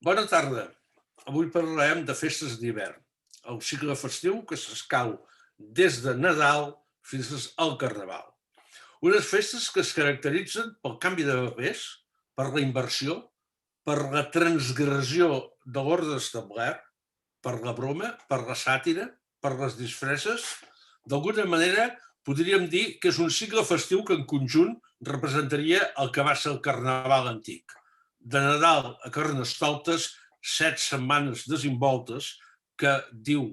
Bona tarda. Avui parlarem de festes d'hivern, el cicle festiu que s'escau des de Nadal fins al Carnaval. Unes festes que es caracteritzen pel canvi de papers, per la inversió, per la transgressió de l'ordre establert, per la broma, per la sàtira, per les disfresses. D'alguna manera, podríem dir que és un cicle festiu que en conjunt representaria el que va ser el Carnaval antic. De Nadal a Carnestoltes, 7 setmanes desimboltes, que diu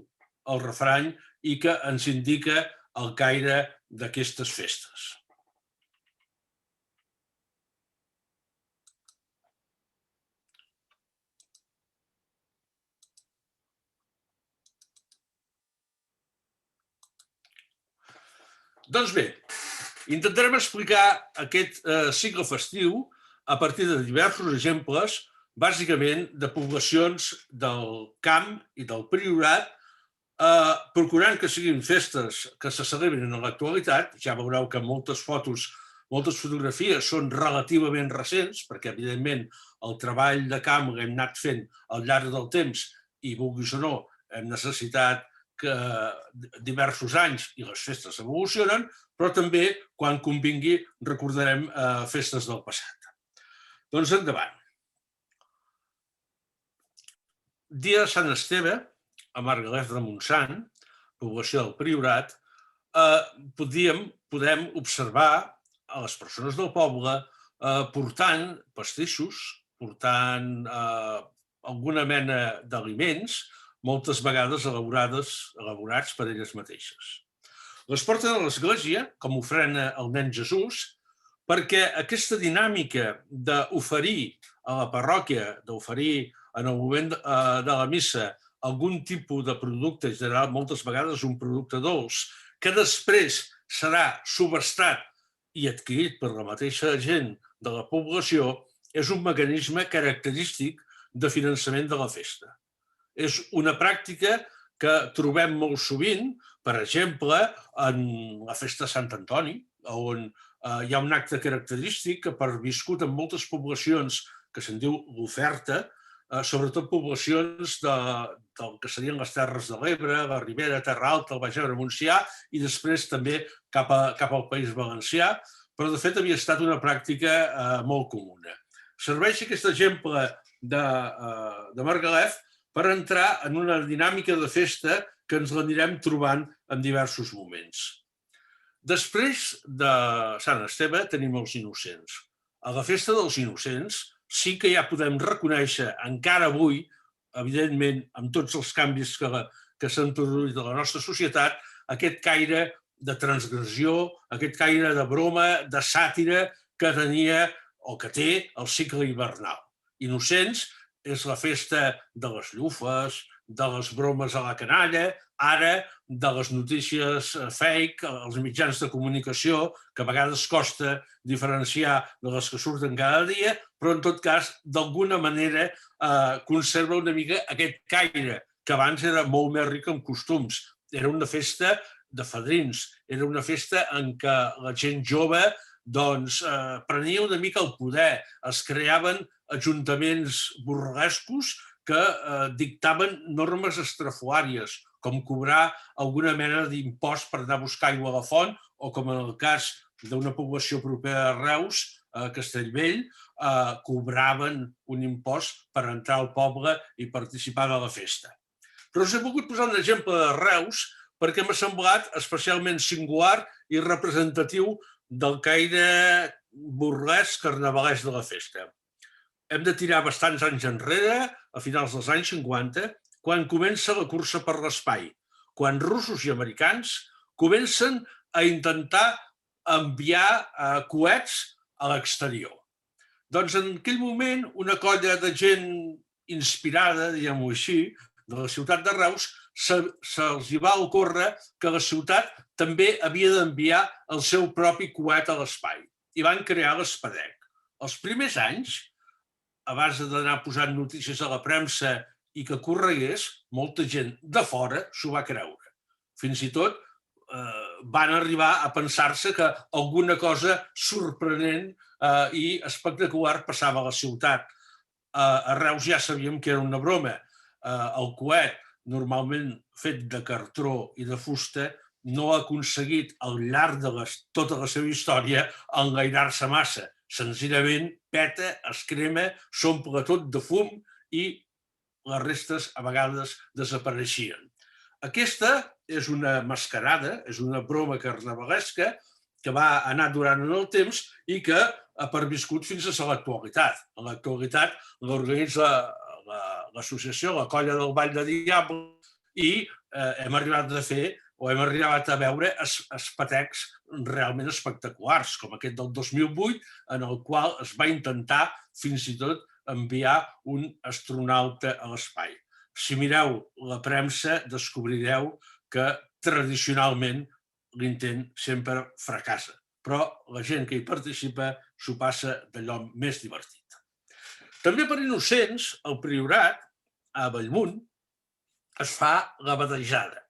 el refrany i que ens indica el caire d'aquestes festes. Doncs bé, intentarem explicar aquest cicle festiu a partir de diversos exemples, bàsicament de poblacions del camp i del Priorat, procurant que siguin festes que se celebrin en l'actualitat. Ja veureu que moltes fotografies són relativament recents, perquè evidentment el treball de camp l'hem anat fent al llarg del temps i, vulguis o no, hem necessitat que diversos anys i les festes evolucionen, però també, quan convingui, recordarem festes del passat. Doncs endavant. Dia de Sant Esteve, a Margalef de Montsant, població del Priorat, podem observar a les persones del poble portant pastissos, portant alguna mena d'aliments, moltes vegades elaborats per elles mateixes. Les porten a l'església com ofrena al nen Jesús, perquè aquesta dinàmica d'oferir a la parròquia, d'oferir en el moment de la missa algun tipus de producte, general moltes vegades un producte dolç, que després serà subhastat i adquirit per la mateixa gent de la població, és un mecanisme característic de finançament de la festa. És una pràctica que trobem molt sovint, per exemple, en la festa de Sant Antoni, on hi ha un acte característic que perviscut en moltes poblacions que se'n diu l'oferta, sobretot poblacions del que serien les Terres de l'Ebre, la Ribera, Terra Alta, el Baix Ebre, Montsià i després també cap al País Valencià, però de fet havia estat una pràctica molt comuna. Serveix aquest exemple de Margalef per entrar en una dinàmica de festa que ens l'anirem trobant en diversos moments. Després de Sant Esteve tenim els Innocents. A la festa dels Innocents sí que ja podem reconèixer, encara avui, evidentment, amb tots els canvis que s'han introduït a la nostra societat, aquest caire de transgressió, aquest caire de broma, de sàtira que tenia o que té el cicle hivernal. Innocents és la festa de les llufes, de les bromes a la canalla, ara de les notícies fake, els mitjans de comunicació, que a vegades costa diferenciar de les que surten cada dia, però en tot cas, d'alguna manera, conserva una mica aquest caire, que abans era molt més ric en costums. Era una festa de fadrins, era una festa en què la gent jove prenia una mica el poder, es creaven ajuntaments burlescos que dictaven normes estrafolàries, com cobrar alguna mena d'impost per anar a buscar aigua a la font, o com en el cas d'una població propera a Reus, a Castellvell, cobraven un impost per entrar al poble i participar de la festa. Però us he volgut posar un exemple de Reus perquè m'ha semblat especialment singular i representatiu del caire burlesc carnavalesc de la festa. Hem de tirar bastants anys enrere, a finals dels anys 50, quan comença la cursa per l'espai, quan russos i americans comencen a intentar enviar coets a l'exterior. Doncs en aquell moment una colla de gent inspirada, diguem-ho així, de la ciutat de Reus, se'ls hi va ocórrer que la ciutat també havia d'enviar el seu propi coet a l'espai i van crear l'Espadec. Els primers anys, a base d'anar posant notícies a la premsa i que corregués, molta gent de fora s'ho va creure. Fins i tot van arribar a pensar-se que alguna cosa sorprenent i espectacular passava a la ciutat. A Reus ja sabíem que era una broma. El coet, normalment fet de cartró i de fusta, no ha aconseguit al llarg de tota la seva història enlairar-se massa. Senzillament peta, es crema, s'omple tot de fum i les restes a vegades desapareixien. Aquesta és una mascarada, és una broma carnavalesca que va anar durant en el temps i que ha perviscut fins a l'actualitat. En l'actualitat l'organitza l'associació, la Colla del Ball de Diable, i hem arribat a fer o hem arribat a veure espetecs realment espectaculars, com aquest del 2008, en el qual es va intentar fins i tot enviar un astronauta a l'espai. Si mireu la premsa, descobrireu que tradicionalment l'intent sempre fracassa, però la gent que hi participa s'ho passa d'allò més divertit. També per innocents, al Priorat, a Bellmunt, es fa la badejada.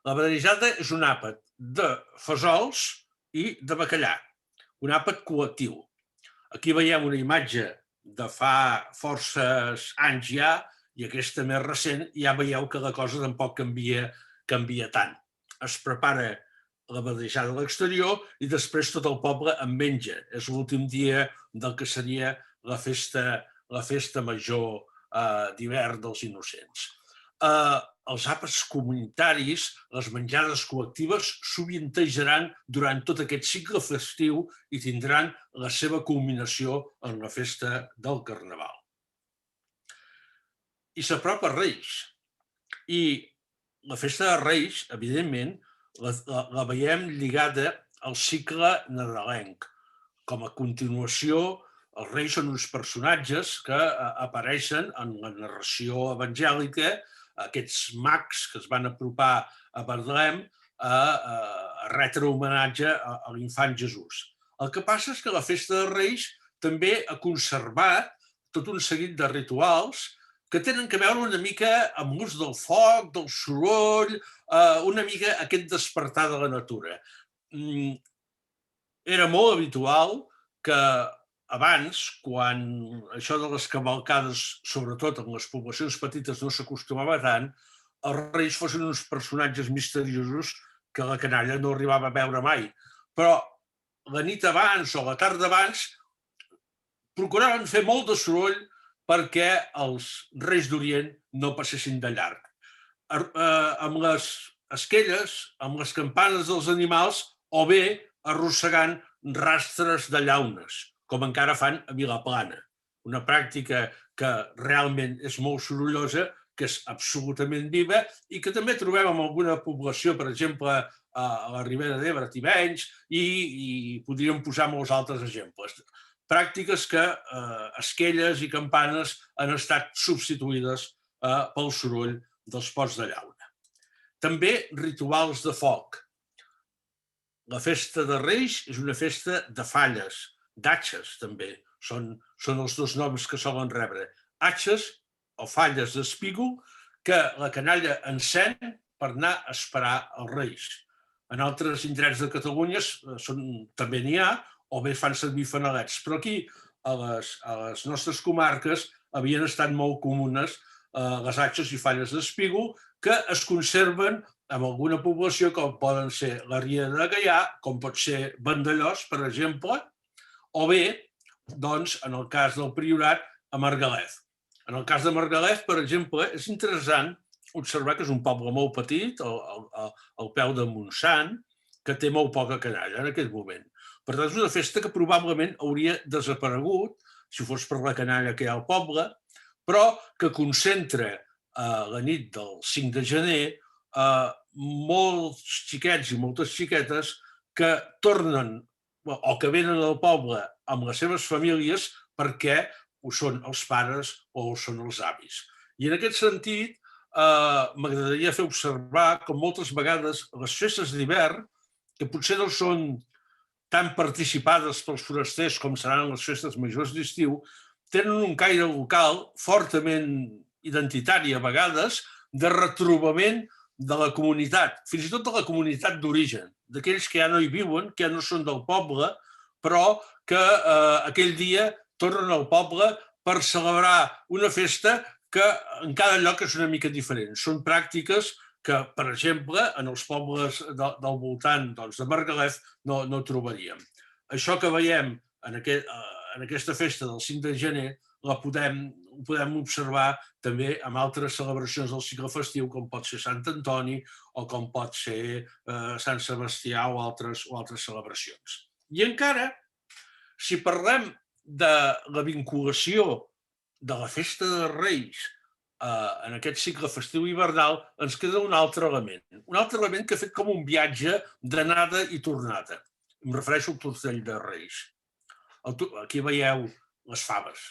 La badejada és un àpat de fesols i de bacallà, un àpat col·lectiu. Aquí veiem una imatge de fa forces anys ja, i aquesta més recent, ja veieu que la cosa tampoc canvia tant. Es prepara la badejada a l'exterior i després tot el poble en menja. És l'últim dia del que seria la festa major d'hivern dels innocents. Els àpats comunitaris, les menjades col·lectives, sovintejaran durant tot aquest cicle festiu i tindran la seva culminació en la festa del Carnaval. I s'apropa Reis. I la festa de Reis, evidentment, la veiem lligada al cicle nadalenc. Com a continuació, els reis són uns personatges que apareixen en la narració evangèlica, aquests mags que es van apropar a Betlem a retre homenatge a l'infant Jesús. El que passa és que la festa de Reis també ha conservat tot un seguit de rituals que tenen a veure una mica amb l'ús del foc, del soroll, una mica aquest despertar de la natura. Era molt habitual que abans, quan això de les cavalcades, sobretot en les poblacions petites, no s'acostumava tant, els reis fossin uns personatges misteriosos que la canalla no arribava a veure mai. Però la nit abans o la tarda abans procuraven fer molt de soroll perquè els reis d'Orient no passessin de llarg. Amb les esquelles, amb les campanes dels animals, o bé arrossegant rastres de llaunes, com encara fan a Vilaplana. Una pràctica que realment és molt sorollosa, que és absolutament viva i que també trobem en alguna població, per exemple, a la Ribera d'Ebre, Tivenys, i podríem posar molts altres exemples. Pràctiques que esquelles i campanes han estat substituïdes pel soroll dels pots de llauna. També rituals de foc. La festa de Reis és una festa de falles, d'atxes també, són els dos noms que solen rebre. Atxes o falles d'espígol que la canalla encén per anar a esperar els Reis. En altres indrets de Catalunya també n'hi ha, o bé fan servir fanalets. Però aquí, a les nostres comarques, havien estat molt comunes les atxes i falles d'espígol que es conserven en alguna població, com poden ser la Riera de Gaià, com pot ser Vandellòs, per exemple, o bé, doncs, en el cas del Priorat, a Margalef. En el cas de Margalef, per exemple, és interessant observar que és un poble molt petit, al peu de Montsant, que té molt poca canalla en aquest moment. Per tant, és una festa que probablement hauria desaparegut si fos per la canalla que hi ha al poble, però que concentra la nit del 5 de gener molts xiquets i moltes xiquetes que tornen o que venen al poble amb les seves famílies perquè ho són els pares o ho són els avis. I en aquest sentit, m'agradaria fer observar com moltes vegades les festes d'hivern, que potser no són tan participades pels forasters com seran les festes majors d'estiu, tenen un caire local fortament identitari a vegades de retrobament de la comunitat, fins i tot de la comunitat d'origen, d'aquells que ja no hi viuen, que ja no són del poble, però que aquell dia tornen al poble per celebrar una festa que en cada lloc és una mica diferent. Són pràctiques que, per exemple, en els pobles del voltant de Margalef no trobaríem. Això que veiem en aquesta festa del 5 de gener ho podem observar també amb altres celebracions del cicle festiu, com pot ser Sant Antoni o com pot ser Sant Sebastià o altres celebracions. I encara, si parlem de la vinculació de la festa de Reis en aquest cicle festiu hivernal, ens queda un altre element que ha fet com un viatge d'anada i tornada. Em refereixo al tortell de Reis. Aquí veieu les faves.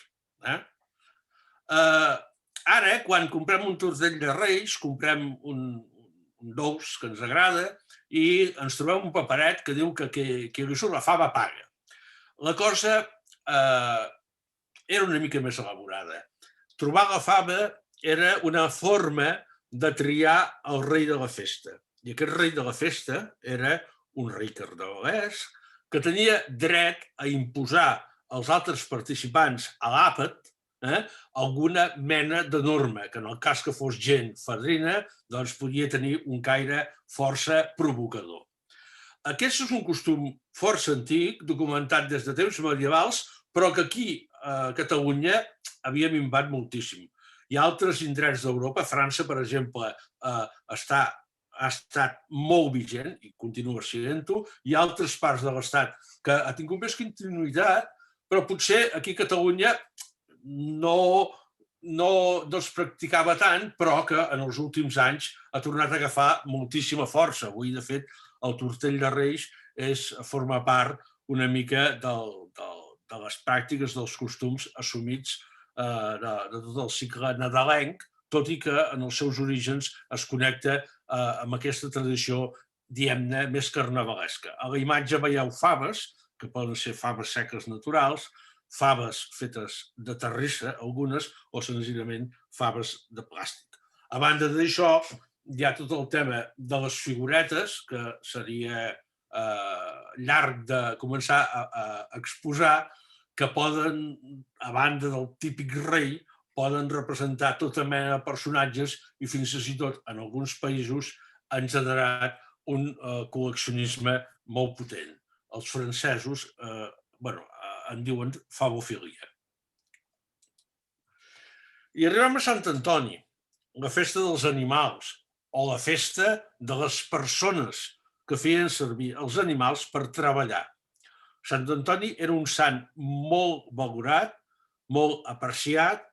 Ara, quan comprem un tortell de Reis, comprem un dolç que ens agrada i ens trobem un paperet que diu que li surt la fava paga. La cosa era una mica més elaborada. Trobar la fava era una forma de triar el rei de la festa. I aquest rei de la festa era un rei carnavalès que tenia dret a imposar als altres participants a l'àpat alguna mena de norma, que en el cas que fos gent fadrina, doncs podia tenir un caire força provocador. Aquest és un costum força antic, documentat des de temps medievals, però que aquí a Catalunya havia minvat moltíssim. Hi ha altres indrets d'Europa, França, per exemple, ha estat molt vigent i continua sent-ho. Hi ha altres parts de l'Estat que ha tingut més continuïtat, però potser aquí a Catalunya no es practicava tant, però que en els últims anys ha tornat a agafar moltíssima força. Avui, de fet, el tortell de Reis forma part una mica de les pràctiques, dels costums assumits de tot el cicle nadalenc, tot i que en els seus orígens es connecta amb aquesta tradició, diguem-ne, més carnavalesca. A la imatge veieu faves, que poden ser faves seques naturals, faves fetes de terrissa, algunes, o senzillament faves de plàstic. A banda d'això, hi ha tot el tema de les figuretes, que seria llarg de començar a exposar, que poden, a banda del típic rei, poden representar tota mena de personatges i fins i tot en alguns països han generat un col·leccionisme molt potent. Els francesos en diuen favofilia. I arribem a Sant Antoni, la festa dels animals, o la festa de les persones que feien servir els animals per treballar. Sant Antoni era un sant molt valorat, molt apreciat,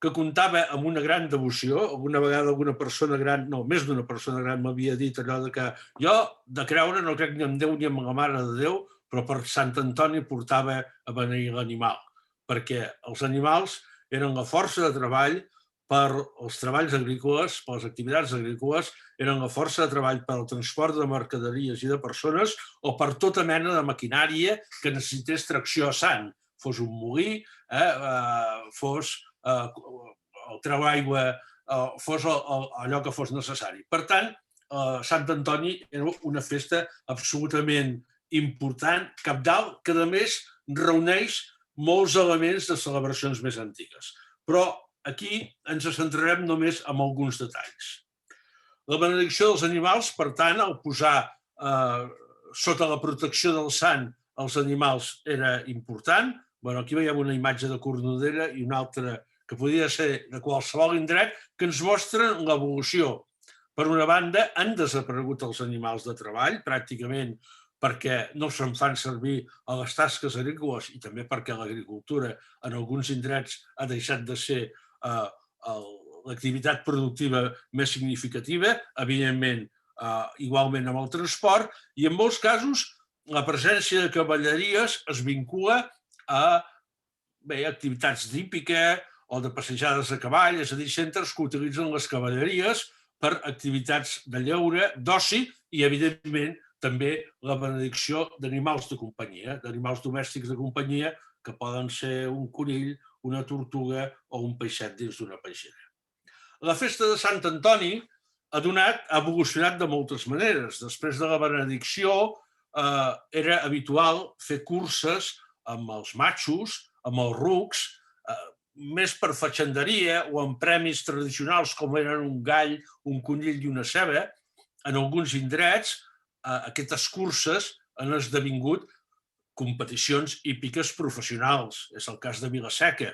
que comptava amb una gran devoció. Alguna vegada alguna persona gran, no, més d'una persona gran m'havia dit allò de que jo de creure no crec ni en Déu ni en la Mare de Déu, però per Sant Antoni portava a beneir l'animal, perquè els animals eren la força de treball per als treballs agrícoles, per les activitats agrícoles, eren la força de treball per al transport de mercaderies i de persones o per tota mena de maquinària que necessités tracció a sang, fos un molí, fos el treu aigua, fos allò que fos necessari. Per tant, Sant Antoni era una festa absolutament important, cabdal, que a més reuneix molts elements de celebracions més antigues. Però aquí ens centrarem només en alguns detalls. La benedicció dels animals, per tant, al posar sota la protecció del sant els animals era important. Aquí veiem una imatge de Cornudella i una altra que podria ser de qualsevol indret, que ens mostren l'evolució. Per una banda, han desaparegut els animals de treball, pràcticament perquè no se'n fan servir a les tasques agrícoles i també perquè l'agricultura en alguns indrets ha deixat de ser l'activitat productiva més significativa, evidentment, igualment amb el transport, i en molts casos la presència de cavalleries es vincula a activitats d'hípica o de passejades a cavall, és a dir, centres que utilitzen les cavalleries per activitats de lleure, d'oci i, evidentment, també la benedicció d'animals de companyia, d'animals domèstics de companyia, que poden ser un conill, una tortuga o un peixet dins d'una peixera. La festa de Sant Antoni ha evolucionat de moltes maneres. Després de la benedicció era habitual fer curses amb els matxos, amb els rucs, més per fatxenderia o en premis tradicionals com eren un gall, un conill i una ceba, en alguns indrets aquestes curses han esdevingut competicions hípiques professionals. És el cas de Vila-seca,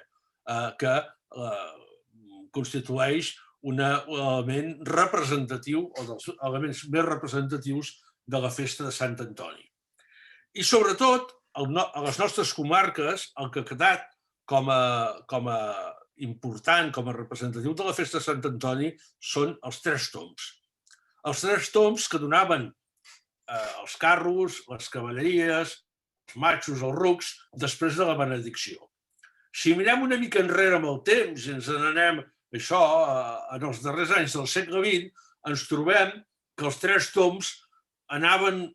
que constitueix un element representatiu o dels elements més representatius de la festa de Sant Antoni. I sobretot, a les nostres comarques, el que ha quedat com a important, com a representatiu de la festa de Sant Antoni, són els tres tombs. Els tres tombs que donaven els carros, les cavalleries, els matxos, els rucs, després de la benedicció. Si mirem una mica enrere amb el temps i ens n'anem això en els darrers anys del segle XX, ens trobem que els tres tombs anaven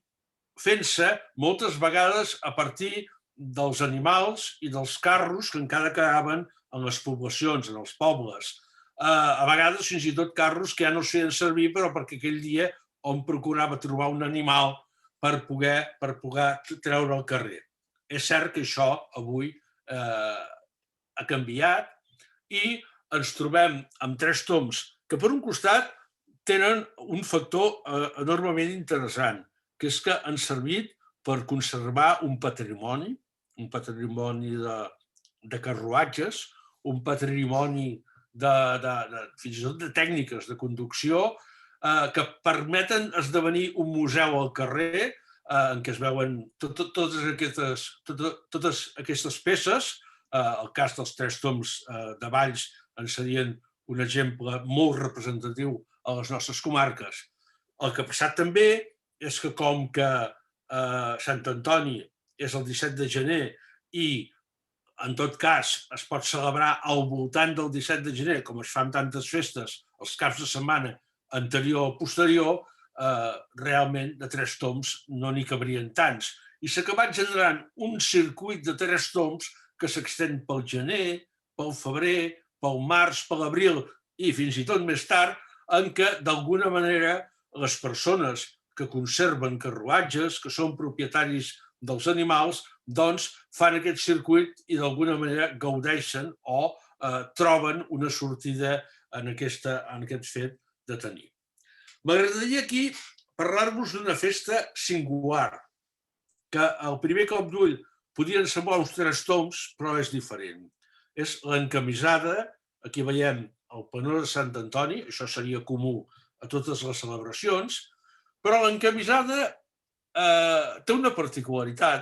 fent-se moltes vegades a partir dels animals i dels carros que encara quedaven en les poblacions, en els pobles. A vegades fins i tot carros que ja no es feien servir, però perquè aquell dia hom procurava trobar un animal per poder treure al carrer. És cert que això avui ha canviat i ens trobem amb tres tombs que, per un costat, tenen un factor enormement interessant, que és que han servit per conservar un patrimoni de carruatges, un patrimoni fins i tot de tècniques de conducció que permeten esdevenir un museu al carrer en què es veuen totes aquestes peces. El cas dels tres tombs de Valls en serien un exemple molt representatiu a les nostres comarques. El que ha passat també és que com que Sant Antoni és el 17 de gener i en tot cas es pot celebrar al voltant del 17 de gener, com es fan tantes festes els caps de setmana anterior o posterior, realment de tres tombs no n'hi cabrien tants. I s'ha acabat generant un circuit de tres tombs que s'extén pel gener, pel febrer, pel març, per l'abril i fins i tot més tard, en què d'alguna manera les persones que conserven carruatges, que són propietaris dels animals, doncs fan aquest circuit i d'alguna manera gaudeixen o troben una sortida en aquest fet de tenir. M'agradaria aquí parlar-vos d'una festa singular, que al primer cop d'ull podrien semblar uns tres tombs, però és diferent. És l'encamisada, aquí veiem el penó de Sant Antoni, això seria comú a totes les celebracions, però l'encamisada té una particularitat,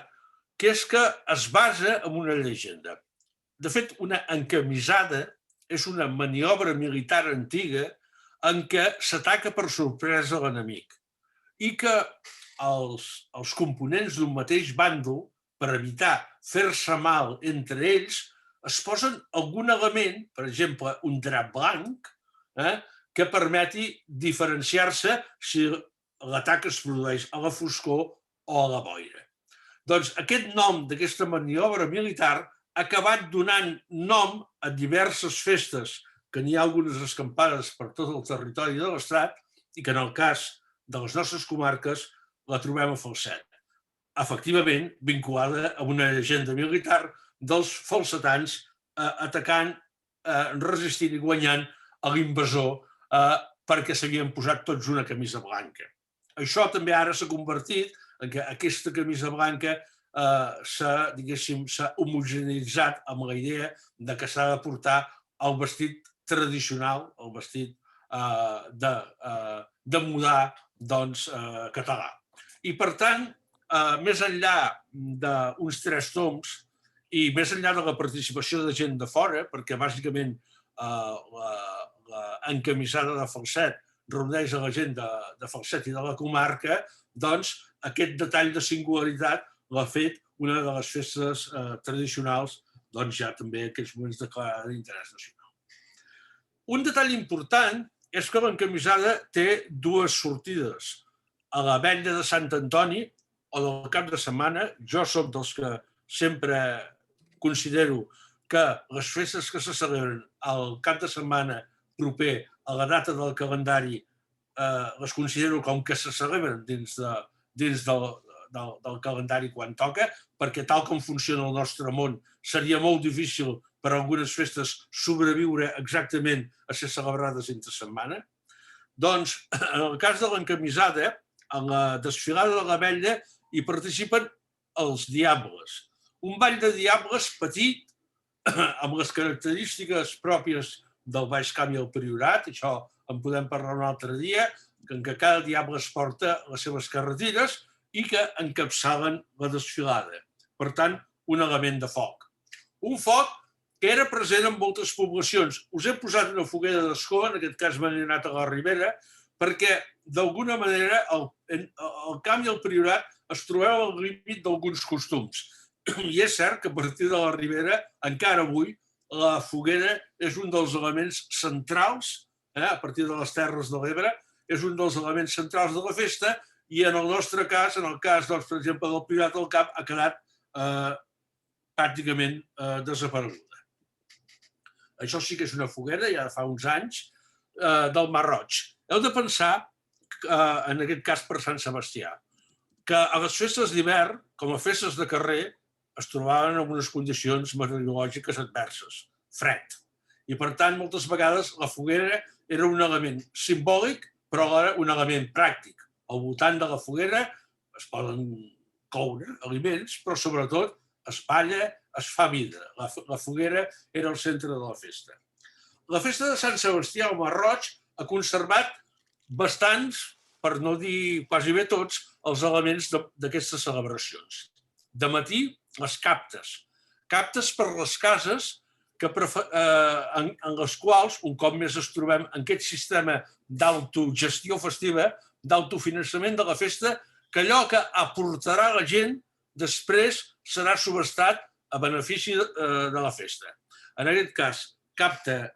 que és que es basa en una llegenda. De fet, una encamisada és una maniobra militar antiga en què s'ataca per sorpresa l'enemic i que els components d'un mateix bàndol, per evitar fer-se mal entre ells, es posen algun element, per exemple, un drap blanc, que permeti diferenciar-se si l'atac es produeix a la foscor o a la boira. Doncs aquest nom d'aquesta maniobra militar ha acabat donant nom a diverses festes, que n'hi ha algunes escampades per tot el territori de l'Estat i que en el cas de les nostres comarques la trobem a Falset. Efectivament, vinculada a una llegenda militar dels falsetans atacant, resistint i guanyant a l'invasor perquè s'havien posat tots una camisa blanca. Això també ara s'ha convertit en que aquesta camisa blanca s'ha homogeneitzat amb la idea que s'ha de portar el vestit tradicional, el vestit de modà català. I per tant, més enllà d'uns tres tombs i més enllà de la participació de gent de fora, perquè bàsicament l'encamisada de Falset reuneix a la gent de Falset i de la comarca, doncs aquest detall de singularitat l'ha fet una de les festes tradicionals, doncs ja també en aquells moments declarada d'interès nacional. Un detall important és que l'encamisada té dues sortides. A la vetlla de Sant Antoni o del cap de setmana, jo soc dels que sempre considero que les festes que se celebren al cap de setmana proper a la data del calendari les considero com que se celebren dins del calendari quan toca, perquè tal com funciona el nostre món seria molt difícil per a algunes festes sobreviure exactament a ser celebrades entre setmana. Doncs, en el cas de l'encamisada, en la desfilada de l'Ametlla hi participen els diables. Un ball de diables petit, amb les característiques pròpies del Baix Camp i el Priorat, això en podem parlar un altre dia, en què cada diable es porta les seves carreteres i que encapçalen la desfilada. Per tant, un element de foc. Un foc que era present en moltes poblacions. Us he posat una foguera d'escó, en aquest cas m'he anat a la Ribera, perquè d'alguna manera el Camp i el Priorat es trobeu al límit d'alguns costums. I és cert que a partir de la Ribera, encara avui, la foguera és un dels elements centrals, a partir de les Terres de l'Ebre, és un dels elements centrals de la festa i en el nostre cas, en el cas, doncs, per exemple, del Priorat del Camp, ha quedat pràcticament desapareguda. Això sí que és una foguera, ja fa uns anys, del Mar Roig. Heu de pensar, en aquest cas per Sant Sebastià, que a les festes d'hivern, com a festes de carrer, es trobaven en unes condicions meteorològiques adverses, fred. I, per tant, moltes vegades la foguera era un element simbòlic, però alhora un element pràctic. Al voltant de la foguera es poden coure aliments, però sobretot es balla, es fa vida. La foguera era el centre de la festa. La festa de Sant Sebastià al Mar Roig ha conservat bastants, per no dir quasi bé tots, els elements d'aquestes celebracions. De matí, les captes. Captes per les cases en les quals, un cop més es trobem en aquest sistema d'autogestió festiva, d'autofinançament de la festa, que allò que aportarà la gent després serà subhastat a benefici de la festa. En aquest cas, capta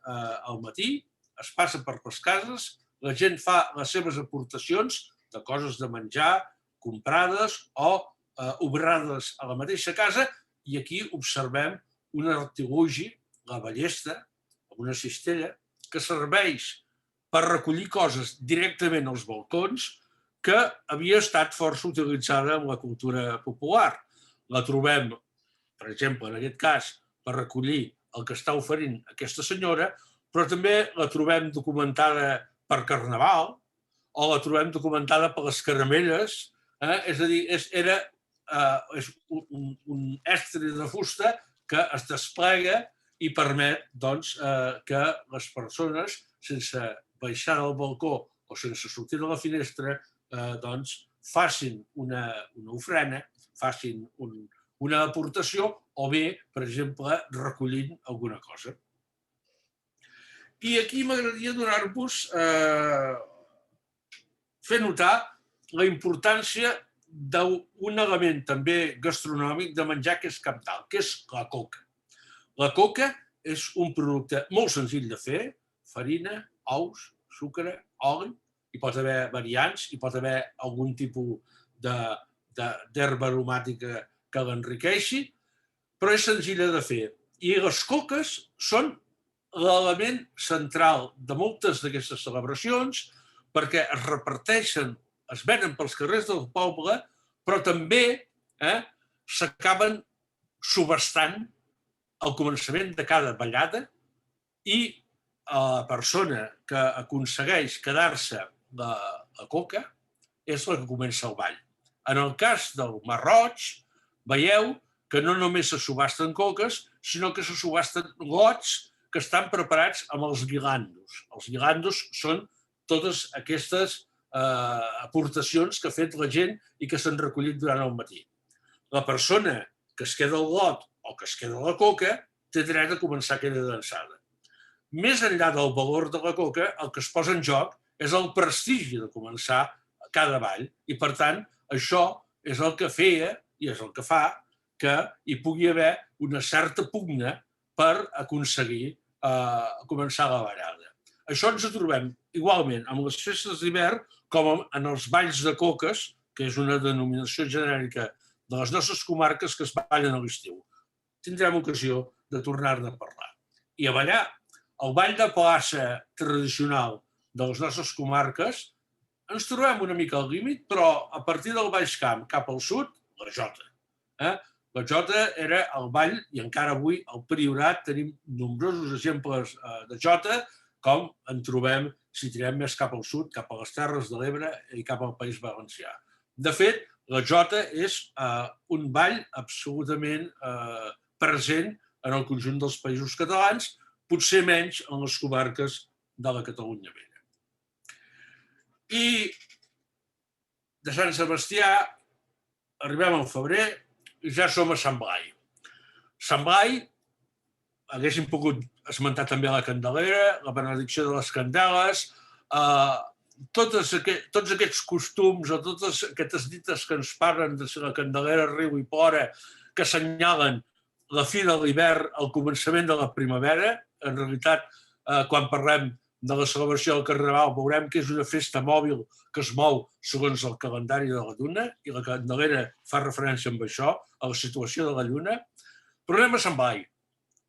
al matí, es passa per les cases, la gent fa les seves aportacions de coses de menjar, comprades o obrades a la mateixa casa, i aquí observem un artilugi, la ballesta, amb una cistella, que serveix per recollir coses directament als balcons, que havia estat força utilitzada en la cultura popular. La trobem, per exemple, en aquest cas, per recollir el que està oferint aquesta senyora, però també la trobem documentada per Carnaval o la trobem documentada per les caramelles. És a dir, era un estri de fusta que es desplega i permet que les persones, sense baixar del balcó o sense sortir de la finestra, facin una ofrena, facin una aportació o bé, per exemple, recollint alguna cosa. I aquí m'agradaria donar-vos, fer notar la importància d'un element també gastronòmic de menjar que és cabdal, que és la coca. La coca és un producte molt senzill de fer, farina, ous, sucre, oli, hi pot haver variants, hi pot haver algun tipus d'herba aromàtica que l'enriqueixi, però és senzilla de fer. I les coques són l'element central de moltes d'aquestes celebracions perquè es reparteixen, es venen pels carrers del poble, però també s'acaben subhastant al començament de cada ballada i la persona que aconsegueix quedar-se la coca és la que comença el ball. En el cas del Mar Roig, veieu que no només se subhasten coques, sinó que se subhasten lots que estan preparats amb els guilandos. Els guilandos són totes aquestes aportacions que ha fet la gent i que s'han recollit durant el matí. La persona que es queda el lot o que es queda la coca té dret a començar aquella dansada. Més enllà del valor de la coca, el que es posa en joc és el prestigi de començar cada ball i, per tant, això és el que feia i és el que fa que hi pugui haver una certa pugna per aconseguir començar la ballada. Això ens ho trobem igualment amb les festes d'hivern com en els balls de coques, que és una denominació genèrica de les nostres comarques que es ballen a l'estiu. Tindrem ocasió de tornar-ne a parlar. I a ballar, el ball de plaça tradicional de les nostres comarques ens trobem una mica al límit, però a partir del Baix Camp cap al sud, la jota. La jota era el ball, i encara avui al Priorat tenim nombrosos exemples de jota, com en trobem si tirem més cap al sud, cap a les Terres de l'Ebre i cap al País Valencià. De fet, la jota és un ball absolutament present en el conjunt dels països catalans, potser menys en les comarques de la Catalunya Vella. I de Sant Sebastià arribem al febrer i ja som a Sant Blai. Sant Blai, haguéssim pogut esmentar també la Candelera, la benedicció de les candeles, tots aquests costums o totes aquestes dites que ens parlen de si la Candelera riu i plora, que assenyalen la fi de l'hivern, el començament de la primavera. En realitat, quan parlem de la celebració del Carnaval, veurem que és una festa mòbil que es mou segons el calendari de la lluna, i la Candelera fa referència amb això, a la situació de la lluna. Però anem a Sant Blai.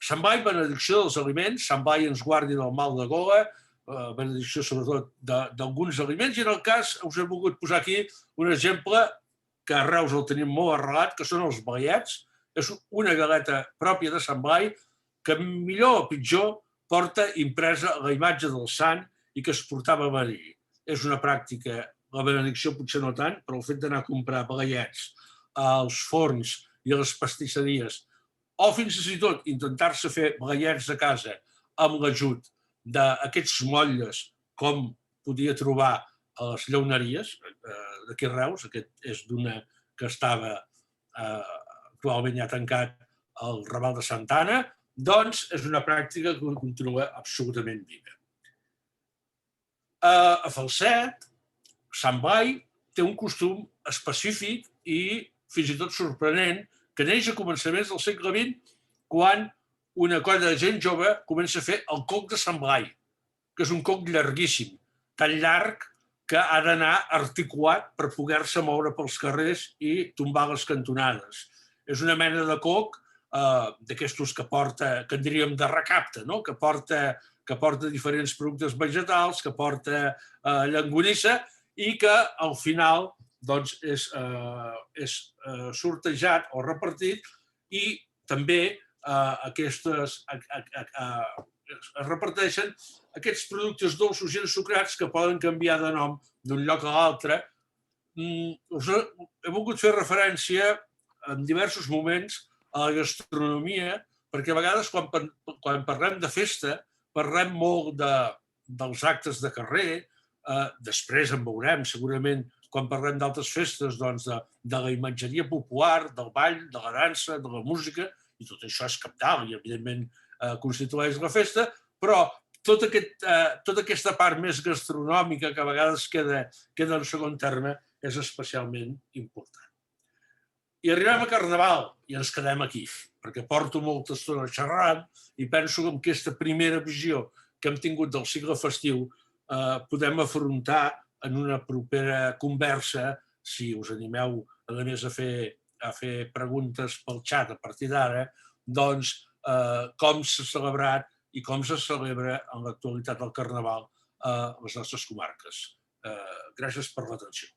Sant Blai, benedicció dels aliments, Sant Blai ens guardi del mal de gola, benedicció sobretot d'alguns aliments, i en el cas us he volgut posar aquí un exemple que a Reus el tenim molt arrelat, que són els blaiets. És una galeta pròpia de Sant Blai que, millor o pitjor, porta impresa la imatge del sant i que es portava a Madrid. És una pràctica, la benedicció potser no tant, però el fet d'anar a comprar blaiets als forns i a les pastisseries, o fins i tot intentar-se fer blaiets a casa amb l'ajut d'aquests motlles, com podia trobar a les llauneries d'aquí Reus. Aquest és d'una que estava actualment ja tancat al Raval de Santa Anna. Doncs és una pràctica que continua absolutament viva. A Falset, Sant Blai té un costum específic i fins i tot sorprenent que neix a començaments del segle XX, quan una colla de gent jove comença a fer el coc de Sant Blai, que és un coc llarguíssim, tan llarg que ha d'anar articulat per poder-se moure pels carrers i tombar les cantonades. És una mena de coc d'aquestos que porta, que en diríem de recapte, que porta diferents productes vegetals, que porta llonganissa i que al final és sortejat o repartit, i també es reparteixen aquests productes dolços i ensucrats que poden canviar de nom d'un lloc a l'altre. Us he volgut fer referència en diversos moments a la gastronomia, perquè a vegades quan parlem de festa parlem molt dels actes de carrer, després en veurem segurament quan parlem d'altres festes de la imatgeria popular, del ball, de la dansa, de la música, i tot això és cabdal i evidentment constitueix la festa, però tota aquesta part més gastronòmica que a vegades queda en segon terme és especialment important. I arribem a Carnaval i ens quedem aquí, perquè porto molta estona xerrant i penso que amb aquesta primera visió que hem tingut del cicle festiu podem afrontar en una propera conversa, si us animeu a més a fer preguntes pel xat a partir d'ara, doncs com s'ha celebrat i com se celebra en l'actualitat del Carnaval a les nostres comarques. Gràcies per l'atenció.